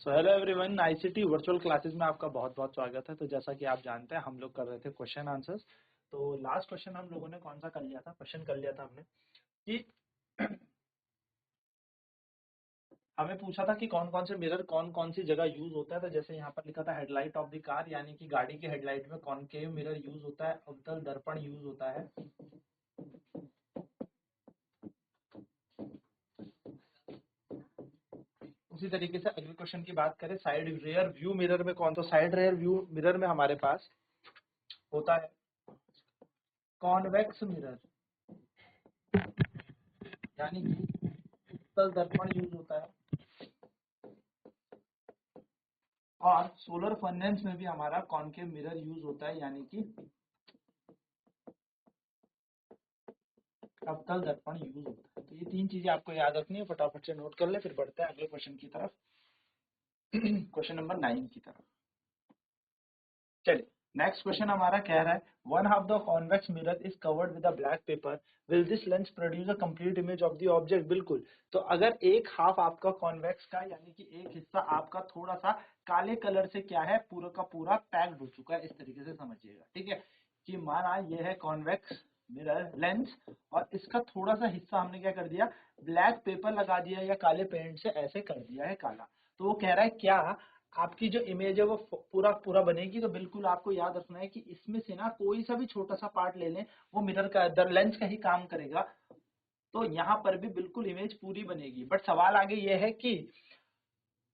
So hello everyone, ICT virtual classes में आपका बहुत बहुत स्वागत है। तो जैसा कि आप जानते हैं, हम लोग कर रहे थे क्वेश्चन आंसर्स। तो लास्ट क्वेश्चन हम लोगों ने कौन सा कर लिया था, क्वेश्चन कर लिया था हमने कि हमें पूछा था कि कौन कौन से मिरर कौन कौन सी जगह यूज होता है। तो जैसे यहाँ पर लिखा था हेडलाइट ऑफ द कार, यानी कि गाड़ी के हेडलाइट में कॉनकेव मिरर यूज होता है, अवतल दर्पण यूज होता है। उसी तरीके से अगले क्वेश्चन की बात करें, साइड रेयर व्यू मिरर में कौन, तो साइड रेयर व्यू मिरर में हमारे पास होता है कॉन्वेक्स मिरर, यानी कि उत्तल दर्पण यूज होता है। और सोलर फर्नेस में भी हमारा कॉनकेव मिरर यूज होता है, यानी कि अवतल दर्पण यूज होता है। तो ये तीन चीजें आपको याद रखनी है, फटाफट से नोट कर ले, फिर बढ़ते हैं अगले क्वेश्चन की तरफ, क्वेश्चन नंबर 9 की तरफ। चलिए, नेक्स्ट क्वेश्चन हमारा कह रहा है, one half the convex mirror is covered with a black pepper, will this lens produce a complete image of the object. बिल्कुल। तो अगर एक हाफ आपका कॉन्वेक्स का, यानी कि एक हिस्सा आपका थोड़ा सा काले कलर से क्या है, पूरा का पूरा पैक्ड हो चुका है, इस तरीके से समझिएगा। ठीक है, कि माना ये है कॉन्वेक्स मिरर लेंस, और इसका थोड़ा सा हिस्सा हमने क्या कर दिया, ब्लैक पेपर लगा दिया या काले पेंट से ऐसे कर दिया है काला। तो वो कह रहा है क्या आपकी जो इमेज है वो पूरा पूरा बनेगी। तो बिल्कुल आपको याद रखना है कि इसमें से ना कोई सा भी छोटा सा पार्ट ले लें, वो मिरर का लेंस का ही काम करेगा। तो यहाँ पर भी बिल्कुल इमेज पूरी बनेगी। बट सवाल आगे ये है कि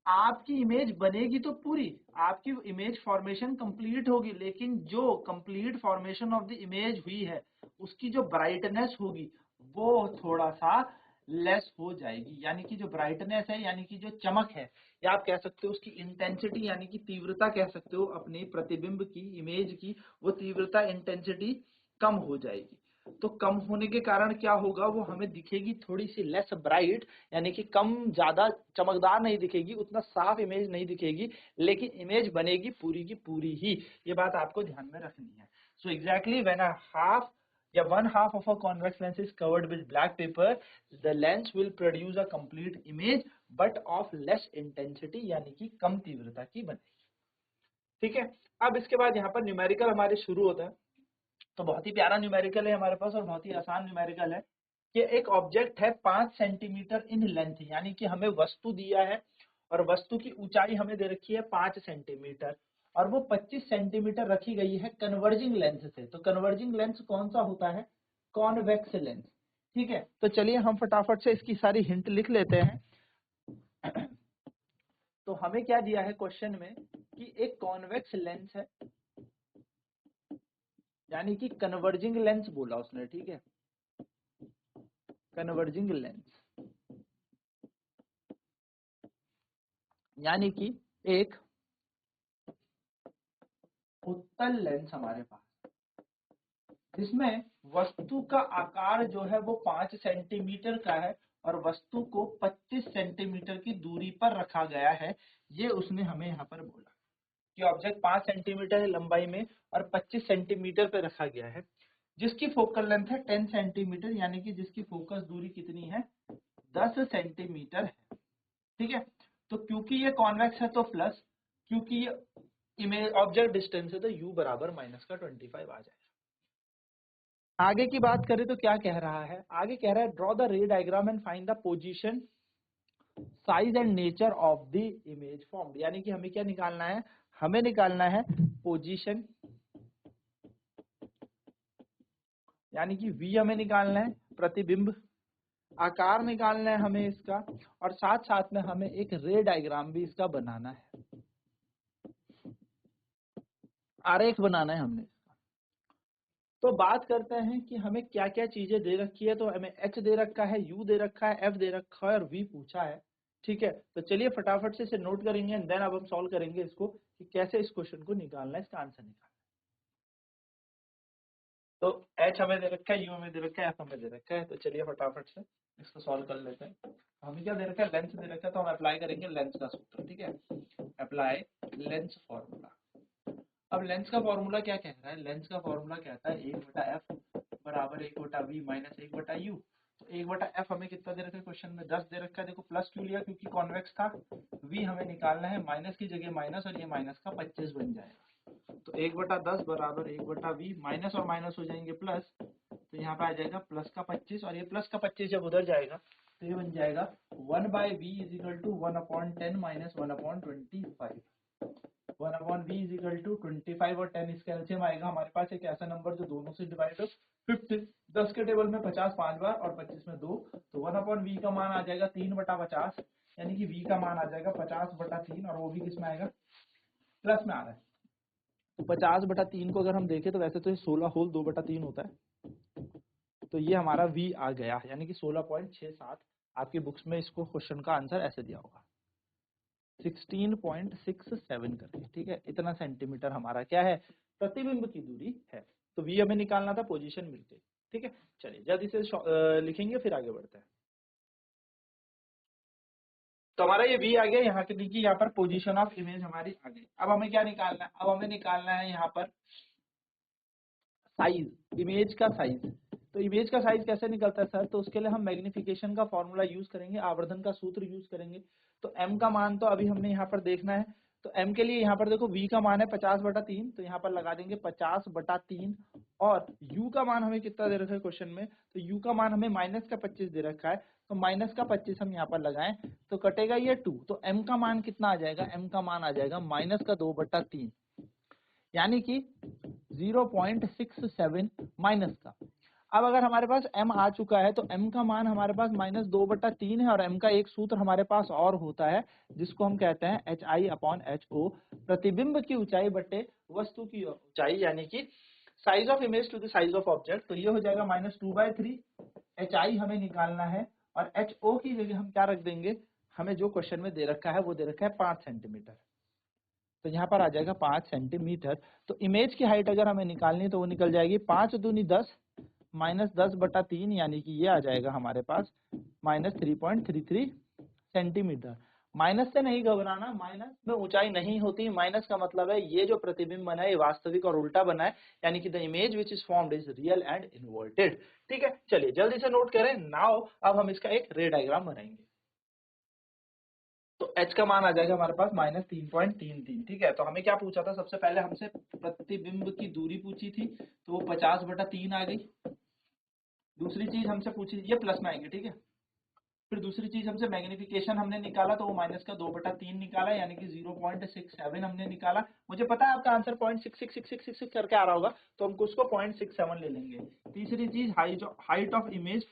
आपकी इमेज बनेगी तो पूरी, आपकी इमेज फॉर्मेशन कंप्लीट होगी, लेकिन जो complete formation of the image हुई है उसकी जो ब्राइटनेस होगी वो थोड़ा सा लेस हो जाएगी। यानी कि जो ब्राइटनेस है, यानी कि जो चमक है, या आप कह सकते हो उसकी इंटेंसिटी, यानी कि तीव्रता कह सकते हो, अपने प्रतिबिंब की, इमेज की, वो तीव्रता, इंटेंसिटी कम हो जाएगी। तो कम होने के कारण क्या होगा, वो हमें दिखेगी थोड़ी सी लेस ब्राइट, यानी कि कम, ज्यादा चमकदार नहीं दिखेगी, उतना साफ इमेज नहीं दिखेगी, लेकिन इमेज बनेगी पूरी की पूरी ही। ये बात आपको ध्यान में रखनी है। So exactly when a half या one half of a convex lens is covered with black paper, the lens will produce a complete image but of less intensity, यानी कि कम तीव्रता की बनेगी। ठीक है, अब इसके बाद यहाँ पर न्यूमेरिकल हमारे शुरू होता है। तो बहुत ही प्यारा न्यूमेरिकल है हमारे पास और बहुत ही आसान न्यूमेरिकल है कि एक ऑब्जेक्ट है 5 सेंटीमीटर इन लेंथ, यानी कि हमें वस्तु दिया है और वस्तु की ऊंचाई हमें दे रखी है 5 सेंटीमीटर, और वो 25 सेंटीमीटर रखी गई है कन्वर्जिंग लेंस से। तो कन्वर्जिंग लेंस कौन सा होता है, कॉन्वेक्स लेंस। ठीक है, तो चलिए हम फटाफट से इसकी सारी हिंट लिख लेते हैं। तो हमें क्या दिया है क्वेश्चन में कि एक कॉन्वेक्स लेंस है, यानी कि कन्वर्जिंग लेंस बोला उसने। ठीक है, कन्वर्जिंग लेंस यानी कि एक उत्तल लेंस हमारे पास, जिसमें वस्तु का आकार जो है वो 5 सेंटीमीटर का है और वस्तु को 25 सेंटीमीटर की दूरी पर रखा गया है। ये उसने हमें यहाँ पर बोला कि ऑब्जेक्ट 5 सेंटीमीटर है लंबाई में और 25 सेंटीमीटर पे रखा गया है, जिसकी फोकल लेंथ है 10 सेंटीमीटर, यानी कि जिसकी फोकस दूरी कितनी है, 10 सेंटीमीटर है। ठीक है, तो क्योंकि ये कॉन्वेक्स है तो प्लस, क्योंकि ये इमेज ऑब्जेक्ट डिस्टेंस है तो u बराबर -25 आ जाएगा। आगे की बात करें तो क्या कह रहा है, आगे कह रहा है ड्रॉ द रे diagram and find the position, size and nature of the image formed. यानी कि हमें क्या निकालना है, हमें निकालना है पोजीशन, यानी कि v हमें निकालना है, प्रतिबिंब, आकार निकालना है हमें इसका, और साथ साथ में हमें एक रे डायग्राम भी इसका बनाना है, आरेख बनाना है हमने। तो बात करते हैं कि हमें क्या क्या चीजें दे रखी है। तो हमें h दे रखा है, u दे रखा है, f दे रखा है और v पूछा है। ठीक है, तो चलिए फटाफट से इसे नोट करेंगे एंड देन अब हम सॉल्व करेंगे इसको कि कैसे इस क्वेश्चन को निकालना है, इसका आंसर निकालना है। तो h हमें दे रखा है, u हमें दे रखा है, f हमें दे रखा है। तो चलिए फटाफट से इसको सॉल्व कर लेते हैं। हमें क्या दे रखा है, लेंस दे रखा है, तो हम अप्लाई करेंगे लेंस का सूत्र। ठीक है, अप्लाई लेंस फॉर्मूला। अब लेंस का फॉर्मूला क्या कह रहा है, लेंस का फॉर्मूला कहता है 1/f बराबर 1/v माइनस 1/u। तो 1 बटा एफ हमें कितना दे रखा है क्वेश्चन में 10 दे रखा है। देखो प्लस क्यों लिया, क्योंकि कॉन्वेक्स था। v हमें निकालना है, माइनस की जगह माइनस और ये माइनस का 25 बन जाएगा। तो 1 बटा 10 बराबर 1 बटा वी, माइनस और माइनस हो जाएंगे प्लस, तो यहाँ पे आ जाएगा प्लस का 25 और ये प्लस का 25 जब उधर जाएगा तो ये बन जाएगा 1 by v is equal to 1/10 minus 1/25। 1/v is equal to 25 और 10 इसका एलसीएम आएगा हमारे पास एक ऐसा नंबर जो दोनों से डिवाइड हो 50। 10 के टेबल में 50 5 बार और 25 में 2, तो 1/v का मान आ जाएगा 3/50, यानी कि v का मान आ जाएगा 50/3 और वो भी किस में आएगा, प्लस में आ रहा है। तो 50/3 को अगर हम देखें तो वैसे तो ये 16 होल 2/3 होता है, तो ये हमारा v आ गया, यानी कि 16.67। आपकी बुक्स में इसको क्वेश्चन का आंसर ऐसे दिया होगा 16.67 करके, ठीक है। इतना सेंटीमीटर हमारा क्या है, प्रतिबिंब की दूरी है। तो v हमें निकालना था, पोजीशन मिल गई, ठीक है। चलिए जल्दी से लिखेंगे फिर आगे बढ़ते हैं। तो हमारा ये v आ गया, यहाँ के देखिए यहाँ पर पोजीशन ऑफ इमेज हमारी आ गई। अब हमें क्या निकालना है, अब हमें निकालना है यहाँ पर साइज, इमेज का साइज। तो इमेज का साइज कैसे निकलता है सर, तो उसके लिए हम मैग्निफिकेशन का फॉर्मूला यूज करेंगे, आवर्धन का सूत्र यूज करेंगे। तो m का मान तो अभी हमने यहाँ पर देखना है, तो m के लिए यहाँ पर देखो v का मान है 50/3, तो यहाँ पर लगा देंगे 50/3 और u का मान हमें कितना दे रखा है क्वेश्चन में, तो u का मान हमें माइनस का 25 दे रखा है, तो माइनस का 25 हम यहाँ पर लगाएं तो कटेगा ये 2, तो m का मान कितना आ जाएगा, m का मान आ जाएगा माइनस का 2/3, यानी कि 0.67 माइनस का। अब अगर हमारे पास m आ चुका है तो m का मान हमारे पास -2/3 है और m का एक सूत्र हमारे पास और होता है जिसको हम कहते हैं HI/HO, प्रतिबिंब की ऊंचाई बटे वस्तु की ऊंचाई, यानी कि size of image to the size of object. तो ये हो जाएगा -2/3। HI हमें निकालना है और HO की जगह हम क्या रख देंगे, हमें जो क्वेश्चन में दे रखा है वो दे रखा है 5 सेंटीमीटर, तो यहाँ पर आ जाएगा 5 सेंटीमीटर। तो इमेज की हाइट अगर हमें निकालनी है तो वो निकल जाएगी 5 दूनी 10 माइनस 10/3, यानी कि ये आ जाएगा हमारे पास -3.33 सेंटीमीटर। माइनस से नहीं घबराना, माइनस में ऊंचाई नहीं होती, माइनस का मतलब है ये जो प्रतिबिंब बना है ये वास्तविक और उल्टा बना है, यानी कि the image which is formed is real and inverted, ठीक है। चलिए जल्दी से नोट करें नाउ, अब हम इसका एक रे डायग्राम बनाएंगे। तो h का मान आ जाएगा हमारे पास -3.33, ठीक है। तो हमें क्या पूछा था, सबसे पहले हमसे प्रतिबिंब की दूरी पूछी थी, तो वो 50/3 आ गई। दूसरी चीज हमसे पूछी, ये प्लस में आएंगे, ठीक है। फिर दूसरी चीज हमसे मैग्निफिकेशन हमने निकाला, तो वो माइनस का 2/3 निकाला, यानी कि 0.67 हमने निकाला। मुझे पता है आपका आंसर 0.666666 करके आ रहा होगा, तो हमको उसको 0.67 ले लेंगे। तीसरी चीज हाइट ऑफ इमेज,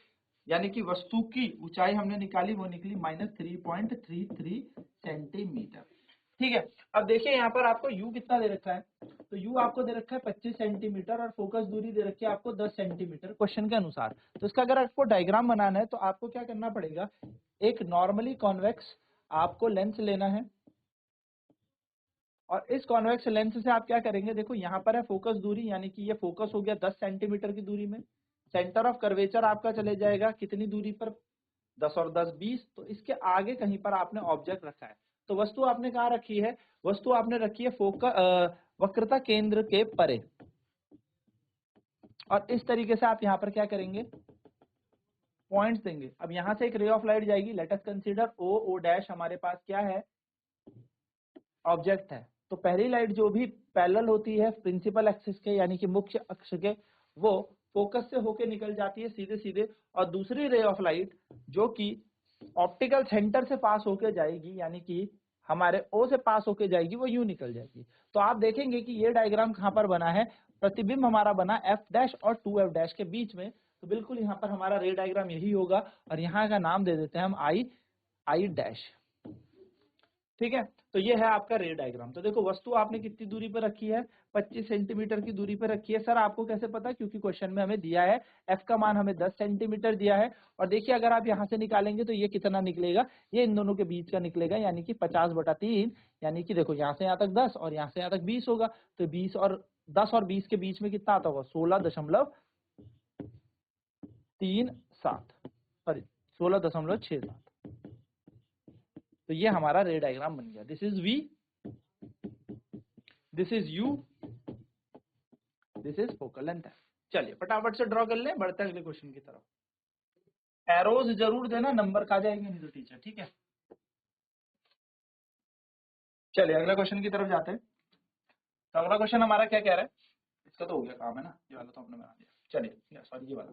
यानी कि वस्तु की ऊंचाई हमने निकाली, वो निकली -3.33 सेंटीमीटर, ठीक है। अब देखिए यहाँ पर आपको u कितना दे रखा है, तो u आपको दे रखा है 25 सेंटीमीटर और फोकस दूरी दे रखी है आपको 10 सेंटीमीटर क्वेश्चन के अनुसार। तो इसका अगर आपको डायग्राम बनाना है तो आपको क्या करना पड़ेगा, एक नॉर्मली कॉन्वेक्स आपको लेंस लेना है और इस कॉन्वेक्स लेंस से आप क्या करेंगे, देखो यहाँ पर है फोकस दूरी, यानी कि ये फोकस हो गया 10 सेंटीमीटर की दूरी में। सेंटर ऑफ कर्वेचर आपका चले जाएगा कितनी दूरी पर, 10 और 10 20, तो इसके आगे कहीं पर आपने ऑब्जेक्ट रखा है। तो वस्तु आपने कहाँ रखी है, वस्तु आपने रखी है फोकस वक्रता केंद्र के परे, और इस तरीके से आप यहाँ पर क्या करेंगे, पॉइंट्स देंगे। अब यहाँ से एक रे ऑफ लाइट जाएगी, let us consider O dash हमारे पास क्या है, ऑब्जेक्ट है। तो पहली लाइट जो भी पैरेलल होती है प्रिंसिपल एक्सिस के, यानी कि मुख्य अक्ष के, वो फोकस से होके निकल जाती है सीधे सीधे, और दूसरी रे ऑफ लाइट जो कि ऑप्टिकल सेंटर से पास होके जाएगी, यानी कि हमारे ओ से पास होके जाएगी, वो यूं निकल जाएगी। तो आप देखेंगे कि ये डायग्राम कहाँ पर बना है, प्रतिबिंब हमारा बना एफ डैश और 2f डैश के बीच में। तो बिल्कुल यहाँ पर हमारा रे डायग्राम यही होगा, और यहाँ का नाम दे देते हैं हम आई डैश, ठीक है। तो ये है आपका रे डायग्राम। तो देखो वस्तु आपने कितनी दूरी पर रखी है, 25 सेंटीमीटर की दूरी पर रखी है। सर आपको कैसे पता, क्योंकि क्वेश्चन में हमें दिया है एफ का मान हमें 10 सेंटीमीटर दिया है, और देखिए अगर आप यहाँ से निकालेंगे तो ये कितना निकलेगा, ये इन दोनों के बीच का निकलेगा, यानी कि 50/3, यानी कि देखो यहाँ से यहाँ तक 10 और यहाँ से यहाँ तक 20 होगा, तो 20 और 10 और 20 के बीच में कितना आता होगा, 16.37, सॉरी 16.67। तो ये हमारा रे डायग्राम बन गया, this is v, this is u, this is focal length है। चलिए फटाफट से ड्रॉ कर लें, बढ़ते हैं अगले क्वेश्चन की तरफ। एरोज जरूर देना, नंबर खा जाएंगे नहीं तो टीचर, ठीक है। चलिए अगले क्वेश्चन की तरफ जाते हैं। तो अगला क्वेश्चन हमारा क्या कह रहा है, इसका तो हो गया काम है ना, ये वाला तो हमने बना दिया। चलिए सॉरी, ये वाला,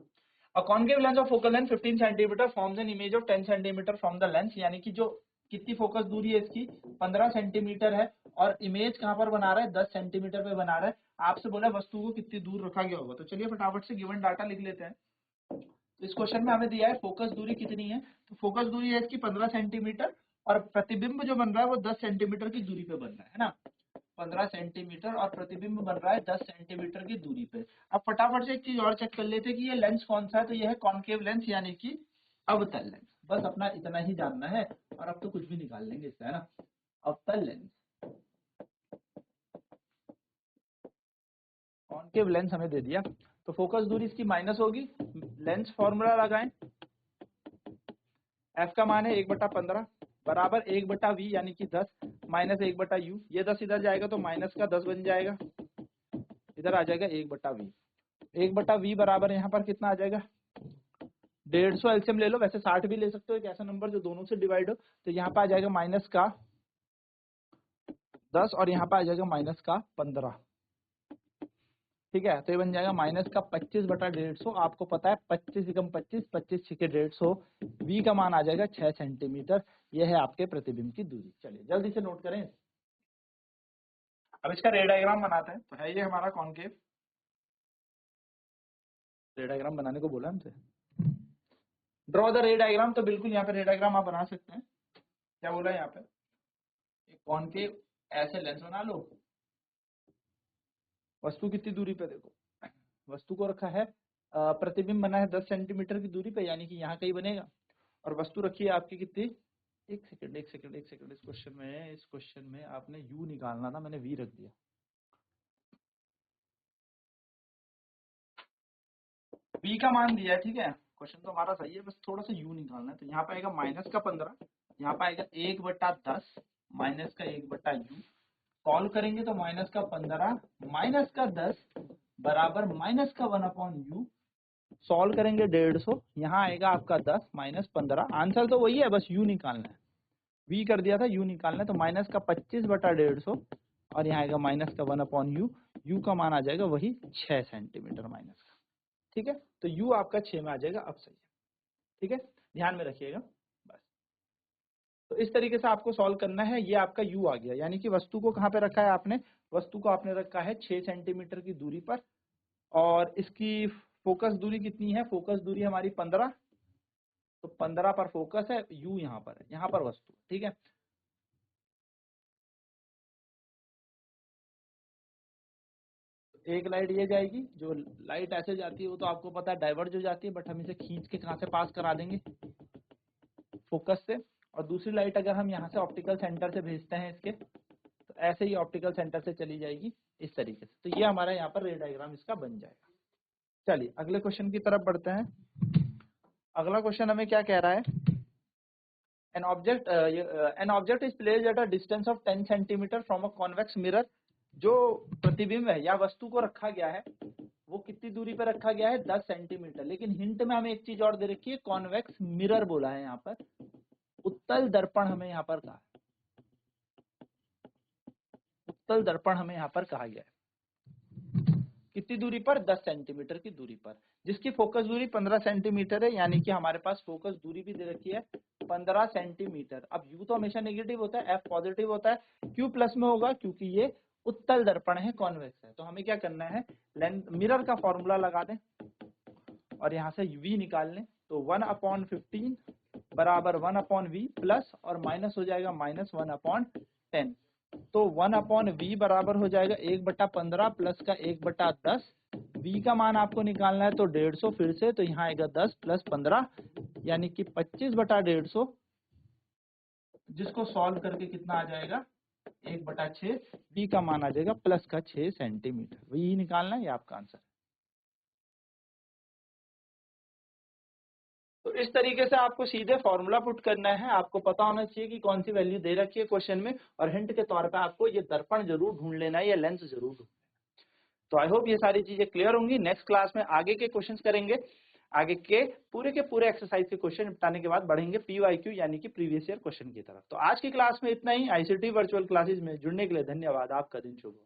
a concave lens of focal length 15 centimetre forms an image of 10 centimetre from the lens, यानी कि जो कितनी फोकस दूरी है इसकी 15 सेंटीमीटर है, और इमेज कहां पर बना रहा है 10 सेंटीमीटर पे बना रहा है। आपसे बोला वस्तु को कितनी दूर रखा गया होगा, तो चलिए फटाफट से गिवन डाटा लिख लेते हैं। तो इस क्वेश्चन में हमें दिया है फोकस दूरी कितनी है, तो फोकस दूरी है इसकी 15 सेंटीमीटर, और प्रतिबिंब जो बन रहा है वो 10 सेंटीमीटर की दूरी पे बन रहा है ना, 15 सेंटीमीटर, और प्रतिबिंब बन रहा है 10 सेंटीमीटर की दूरी पे। अब फटाफट से एक चीज और चेक कर लेते हैं कि ये लेंस कौन सा है, तो ये है कॉन्केव लेंस यानी कि अवतल लेंस। बस अपना इतना ही जानना है, और अब तो कुछ भी निकाल लेंगे इससे, है ना। अवतल लेंस, कॉन्केव लेंस हमें दे दिया, तो फोकस दूरी इसकी माइनस होगी, लेंस फॉर्मूला लगाएं, एफ का मान है 1/15 बराबर 1/v यानी कि 10 माइनस 1/u, ये 10 इधर जाएगा तो माइनस का 10 बन जाएगा, इधर आ जाएगा 1/v। 1/v बराबर यहाँ पर कितना आ जाएगा 150, एलसीएम ले लो, वैसे 60 भी ले सकते हो, एक ऐसा नंबर जो दोनों से डिवाइड हो, तो यहाँ पे आ जाएगा माइनस का 10 और यहाँ पे आ जाएगा माइनस का 15, ठीक है। तो ये बन जाएगा माइनस का 25/150, आपको पता है 25 एकम 25, 25 छके 150, v का मान आ जाएगा 6 सेंटीमीटर, यह है आपके प्रतिबिंब की दूरी। चलिए जल्दी से नोट करें। अब इसका रे डायग्राम बनाते हैं। तो है ये हमारा कॉन्केव, रे डायग्राम बनाने को बोला हमसे, ड्रॉ द रे डायग्राम, तो बिल्कुल यहाँ पे रे डायग्राम आप बना सकते हैं। क्या बोला है यहाँ पे, एक कॉन्केव ऐसे लेंस बना लो, वस्तु कितनी दूरी पे, देखो वस्तु को रखा है, प्रतिबिंब बना है 10 सेंटीमीटर की दूरी पे, यानी कि यहाँ कहीं बनेगा, और वस्तु रखी है आपकी कितनी, एक सेकंड इस क्वेश्चन में आपने u निकालना था, मैंने v रख दिया। v का मान दिया है, ठीक है, क्वेश्चन तो हमारा सही है, बस थोड़ा सा u निकालना है। तो यहाँ पे आएगा माइनस का 15, यहाँ पे आएगा 1/10 माइनस का 1/u, सॉल्व करेंगे तो माइनस का 15 माइनस का 10 बराबर माइनस का 1/u, सॉल्व करेंगे 150, यहाँ आएगा आपका 10 माइनस 15, आंसर तो वही है, बस u निकालना है, v कर दिया था, u निकालना है, तो माइनस का 25/150 और यहाँ आएगा माइनस का 1/u, u का मान आ जाएगा वही 6 सेंटीमीटर माइनस का, ठीक है। तो u आपका 6 में आ जाएगा, अब सही है, ठीक है, ध्यान में रखिएगा बस। तो इस तरीके से आपको सॉल्व करना है, ये आपका u आ गया, यानी कि वस्तु को कहाँ पे रखा है आपने, वस्तु को आपने रखा है 6 सेंटीमीटर की दूरी पर, और इसकी फोकस दूरी कितनी है, फोकस दूरी हमारी 15, तो 15 पर फोकस है, u यहाँ पर है, यहाँ पर वस्तु, ठीक है। एक लाइट ये जाएगी, जो लाइट ऐसे जाती है वो तो आपको पता है डाइवर्ज हो जाती है, बट हम इसे खींच के कहाँ से पास करा देंगे, फोकस से, और दूसरी लाइट अगर हम यहाँ से ऑप्टिकल सेंटर से भेजते हैं इसके, तो ऐसे ही ऑप्टिकल सेंटर से चली जाएगी इस तरीके से। तो ये हमारा यहाँ पर रे डायग्राम इसका बन जाएगा। चलिए अगले क्वेश्चन की तरफ बढ़ते हैं। अगला क्वेश्चन हमें क्या कह रहा है, an object is placed at a distance of 10 centimeter from a convex mirror, जो प्रतिबिंब है या वस्तु को रखा गया है वो कितनी दूरी पर रखा गया है 10 सेंटीमीटर, लेकिन हिंट में हमें एक चीज और दे रखी है, कॉन्वेक्स मिरर बोला है यहाँ पर, उत्तल दर्पण हमें यहाँ पर कहा, उत्तल दर्पण हमें यहाँ पर कहा गया है, कितनी दूरी पर 10 सेंटीमीटर की दूरी पर, जिसकी फोकस दूरी 15 सेंटीमीटर है, यानी कि हमारे पास फोकस दूरी भी दे रखी है 15 सेंटीमीटर। अब u तो हमेशा नेगेटिव होता है, f पॉजिटिव होता है, q प्लस में होगा क्योंकि ये उत्तल दर्पण है, कॉन्वेक्स है। तो हमें क्या करना है, लेंस मिरर का फॉर्मूला लगा दें और यहाँ से v निकाल लें, तो 1/15 बराबर 1/v प्लस और माइनस हो जाएगा माइनस 1/10, तो 1/v बराबर हो जाएगा 1/15 प्लस का 1/10, v का मान आपको निकालना है तो 150 फिर से, तो यहाँ आएगा 10 प्लस 15 यानी कि 25/150, जिसको सॉल्व करके कितना आ जाएगा 1/6, v का मान आ जाएगा प्लस का 6 सेंटीमीटर, v निकालना है, ये आपका आंसर। तो इस तरीके से आपको सीधे फॉर्मूला पुट करना है, आपको पता होना चाहिए कि कौन सी वैल्यू दे रखी है क्वेश्चन में, और हिंट के तौर पे आपको ये दर्पण जरूर ढूंढ लेना है, या लेंस जरूर ढूंढ लेना है। तो आई होप ये सारी चीजें क्लियर होंगी। नेक्स्ट क्लास में आगे के क्वेश्चंस करेंगे। आगे के पूरे एक्सरसाइज के क्वेश्चन निपटाने के बाद बढ़ेंगे PYQ यानी कि प्रीवियस ईयर क्वेश्चन की तरफ। तो आज की क्लास में इतना ही। ICT वर्चुअल क्लासेज में जुड़ने के लिए धन्यवाद। आपका दिन शुभ हो।